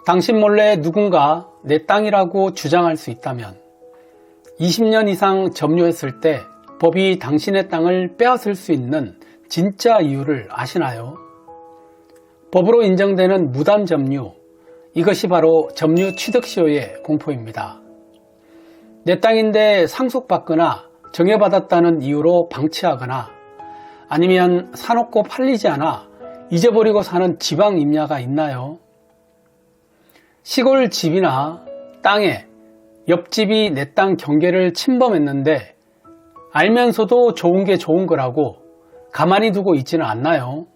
당신 몰래 누군가 내 땅이라고 주장할 수 있다면 20년 이상 점유했을 때 법이 당신의 땅을 빼앗을 수 있는 진짜 이유를 아시나요? 법으로 인정되는 무단 점유, 이것이 바로 점유 취득시효의 공포입니다. 내 땅인데 상속받거나 정해받았다는 이유로 방치하거나 아니면 사놓고 팔리지 않아 잊어버리고 사는 지방 임야가 있나요? 시골 집이나 땅에 옆집이 내 땅 경계를 침범했는데 알면서도 좋은 게 좋은 거라고 가만히 두고 있지는 않나요?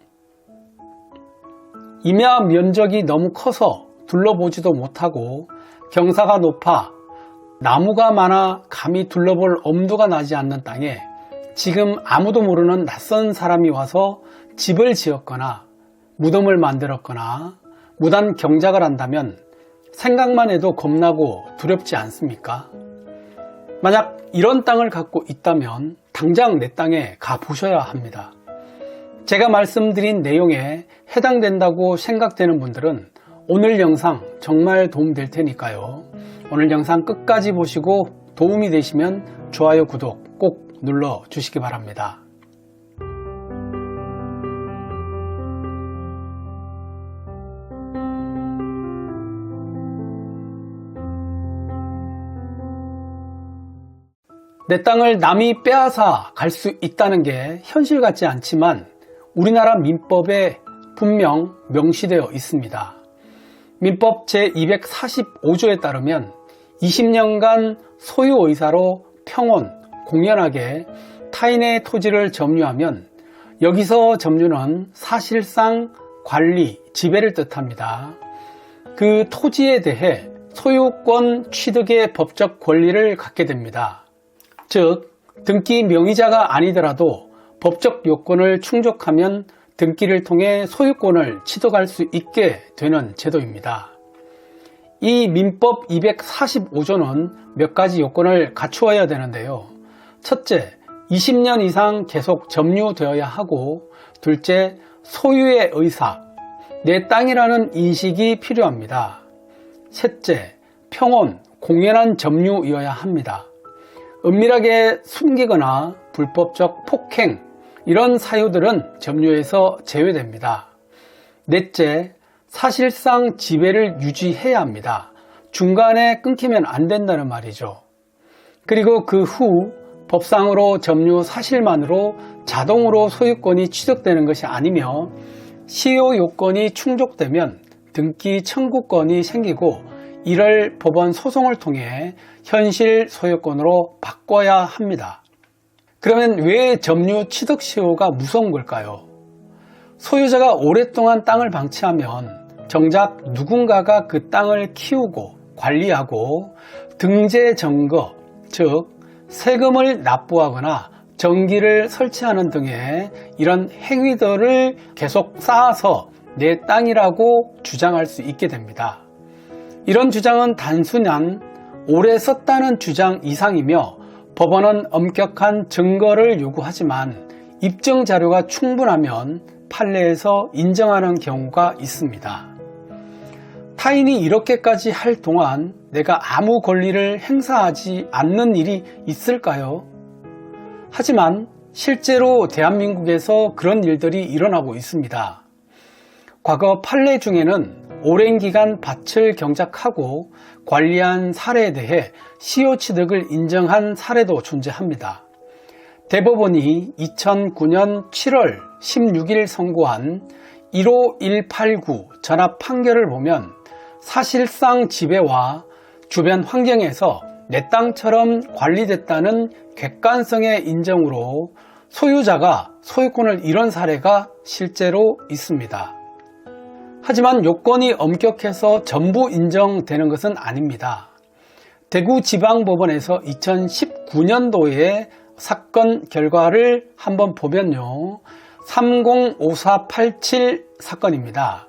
임야 면적이 너무 커서 둘러보지도 못하고 경사가 높아 나무가 많아 감히 둘러볼 엄두가 나지 않는 땅에 지금 아무도 모르는 낯선 사람이 와서 집을 지었거나 무덤을 만들었거나 무단 경작을 한다면 생각만 해도 겁나고 두렵지 않습니까? 만약 이런 땅을 갖고 있다면 당장 내 땅에 가보셔야 합니다. 제가 말씀드린 내용에 해당된다고 생각되는 분들은 오늘 영상 정말 도움될 테니까요. 오늘 영상 끝까지 보시고 도움이 되시면 좋아요, 구독 꼭 눌러주시기 바랍니다. 내 땅을 남이 빼앗아 갈 수 있다는 게 현실 같지 않지만 우리나라 민법에 분명 명시되어 있습니다. 민법 제245조에 따르면 20년간 소유의사로 평온, 공연하게 타인의 토지를 점유하면 여기서 점유는 사실상 관리, 지배를 뜻합니다. 그 토지에 대해 소유권 취득의 법적 권리를 갖게 됩니다. 즉, 등기 명의자가 아니더라도 법적 요건을 충족하면 등기를 통해 소유권을 취득할 수 있게 되는 제도입니다. 이 민법 245조는 몇 가지 요건을 갖추어야 되는데요. 첫째, 20년 이상 계속 점유되어야 하고, 둘째, 소유의 의사, 내 땅이라는 인식이 필요합니다. 셋째, 평온, 공연한 점유이어야 합니다. 은밀하게 숨기거나 불법적 폭행, 이런 사유들은 점유에서 제외됩니다. 넷째, 사실상 지배를 유지해야 합니다. 중간에 끊기면 안 된다는 말이죠. 그리고 그 후 법상으로 점유 사실만으로 자동으로 소유권이 취득되는 것이 아니며 시효 요건이 충족되면 등기 청구권이 생기고 이를 법원 소송을 통해 현실 소유권으로 바꿔야 합니다. 그러면 왜 점유 취득 시효가 무서운 걸까요? 소유자가 오랫동안 땅을 방치하면 정작 누군가가 그 땅을 키우고 관리하고 등재 점거, 즉 세금을 납부하거나 전기를 설치하는 등의 이런 행위들을 계속 쌓아서 내 땅이라고 주장할 수 있게 됩니다. 이런 주장은 단순한 오래 썼다는 주장 이상이며 법원은 엄격한 증거를 요구하지만 입증 자료가 충분하면 판례에서 인정하는 경우가 있습니다. 타인이 이렇게까지 할 동안 내가 아무 권리를 행사하지 않는 일이 있을까요? 하지만 실제로 대한민국에서 그런 일들이 일어나고 있습니다. 과거 판례 중에는 오랜 기간 밭을 경작하고 관리한 사례에 대해 시효 취득을 인정한 사례도 존재합니다. 대법원이 2009년 7월 16일 선고한 15189 전합 판결을 보면 사실상 지배와 주변 환경에서 내 땅처럼 관리됐다는 객관성의 인정으로 소유자가 소유권을 잃은 사례가 실제로 있습니다. 하지만 요건이 엄격해서 전부 인정되는 것은 아닙니다. 대구지방법원에서 2019년도에 사건 결과를 한번 보면요. 305487 사건입니다.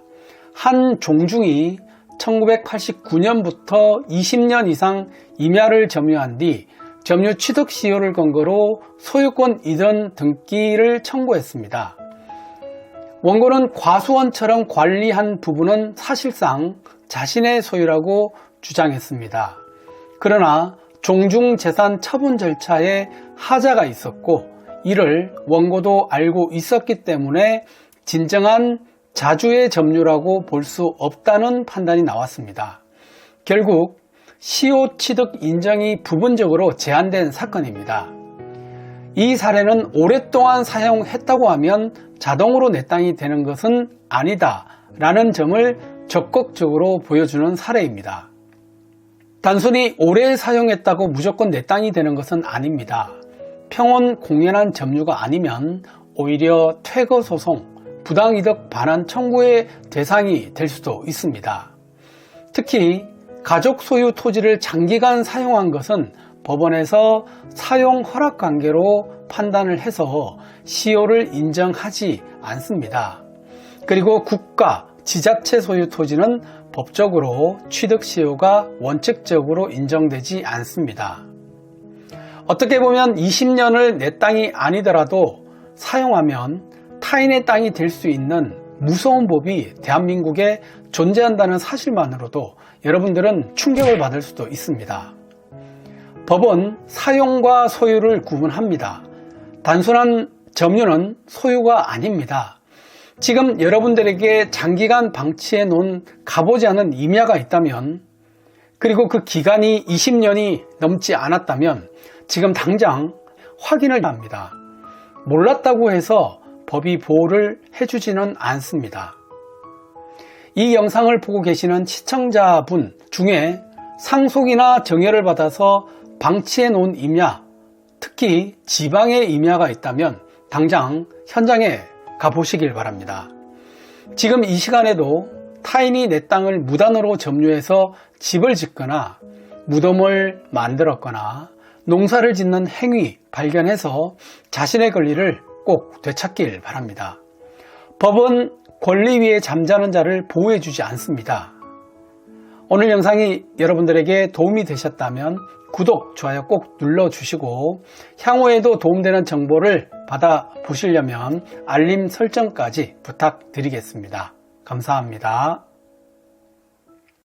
한 종중이 1989년부터 20년 이상 임야를 점유한 뒤 점유 취득 시효를 근거로 소유권 이전 등기를 청구했습니다. 원고는 과수원처럼 관리한 부분은 사실상 자신의 소유라고 주장했습니다. 그러나 종중재산 처분 절차에 하자가 있었고 이를 원고도 알고 있었기 때문에 진정한 자주의 점유라고 볼 수 없다는 판단이 나왔습니다. 결국 시효 취득 인정이 부분적으로 제한된 사건입니다. 이 사례는 오랫동안 사용했다고 하면 자동으로 내 땅이 되는 것은 아니다 라는 점을 적극적으로 보여주는 사례입니다. 단순히 오래 사용했다고 무조건 내 땅이 되는 것은 아닙니다. 평온 공연한 점유가 아니면 오히려 퇴거소송, 부당이득 반환 청구의 대상이 될 수도 있습니다. 특히 가족 소유 토지를 장기간 사용한 것은 법원에서 사용 허락 관계로 판단을 해서 시효를 인정하지 않습니다. 그리고 국가, 지자체 소유 토지는 법적으로 취득 시효가 원칙적으로 인정되지 않습니다. 어떻게 보면 20년을 내 땅이 아니더라도 사용하면 타인의 땅이 될 수 있는 무서운 법이 대한민국에 존재한다는 사실만으로도 여러분들은 충격을 받을 수도 있습니다. 법은 사용과 소유를 구분합니다. 단순한 점유는 소유가 아닙니다. 지금 여러분들에게 장기간 방치해 놓은 가보지 않은 임야가 있다면, 그리고 그 기간이 20년이 넘지 않았다면 지금 당장 확인을 합니다. 몰랐다고 해서 법이 보호를 해주지는 않습니다. 이 영상을 보고 계시는 시청자분 중에 상속이나 정여를 받아서 방치해 놓은 임야, 특히 지방의 임야가 있다면 당장 현장에 가보시길 바랍니다. 지금 이 시간에도 타인이 내 땅을 무단으로 점유해서 집을 짓거나 무덤을 만들었거나 농사를 짓는 행위 발견해서 자신의 권리를 꼭 되찾길 바랍니다. 법은 권리 위에 잠자는 자를 보호해주지 않습니다. 오늘 영상이 여러분들에게 도움이 되셨다면 구독, 좋아요 꼭 눌러주시고 향후에도 도움되는 정보를 받아보시려면 알림 설정까지 부탁드리겠습니다. 감사합니다.